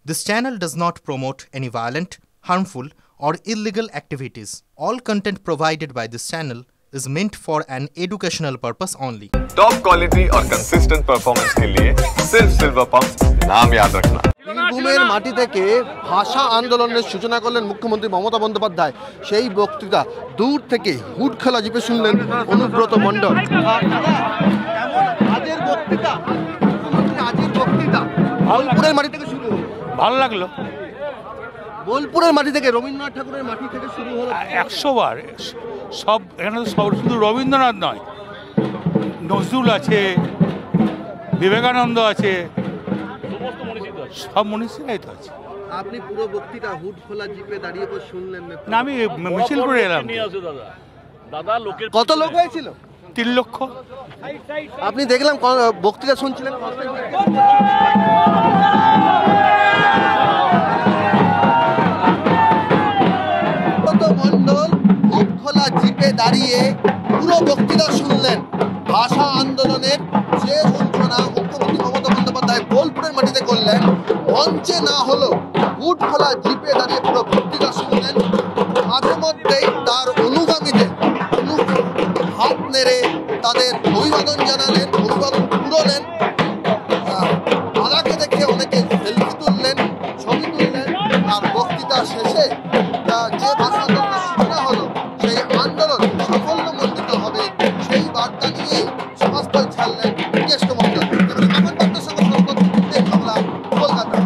This channel does not promote any violent, harmful, or illegal activities. All content provided by this channel is meant for an educational purpose only. Top quality और consistent performance के लिए सिर्फ silver pumps नाम याद रखना। বীরভূমের মাটি থেকে ভাষা আন্দোলনের সূচনা করলেন মুখ্যমন্ত্রী মমতা বন্দ্যোপাধ্যায়। সেই বক্তৃতা দূর থেকে হুড খেলা জিপে শুনলেন অনুব্রত মণ্ডল। আজের বক্তৃতা বোলপুরের মাটি থেকে শুরু হলো। ভালো লাগলো। বোলপুরের মাটি থেকে রবীন্দ্রনাথ ঠাকুরের মাটি থেকে শুরু হলো 100 বার। সব এখানে সব শুধু রবীন্দ্রনাথ নয়, নজরুল আছে, বিবেকানন্দ আছে, সব মনীষীরাই তো আছে। আপনি পুরো বক্তৃতা হুড খোলা জিপে দাঁড়িয়ে পর শুনলেন না? না, আমি মিছিল করে এলাম। কত লোক হয়েছিল? 3 লক্ষ। আপনি দেখলাম বক্তৃতা শুনছিলেন। মণ্ডল হুড খোলা জিপে দাঁড়িয়ে পুরো বক্তৃতা শুনলেন। ভাষা আন্দোলনের যে সূচনা মুখ্যমন্ত্রী মমতা বন্দ্যোপাধ্যায় বোলপুরের মাটিতে করলেন, মঞ্চে না হলো হুড খোলা জিপে দাঁড়িয়ে পুরো বক্তৃতা শুনলেন। মাঝে মধ্যেই তার অনুগামীদের হাত নেড়ে তাদের অভিবাদন জানালেন, অভিবাদন পুরোলেন। দাদাকে দেখে অনেকে সেলফি তুললেন, ছবি তুললেন। আর বক্তৃতা শেষে যে ভাষা আন্দোলনের সূচনা হলো, সেই আন্দোলন সাফল্যমণ্ডিত হবে, সেই বার্তা নিয়েই সমাজপল ছাড়লেন কেষ্ট মণ্ডল। আমার বার্তার সঙ্গে বাংলা, কলকাতা।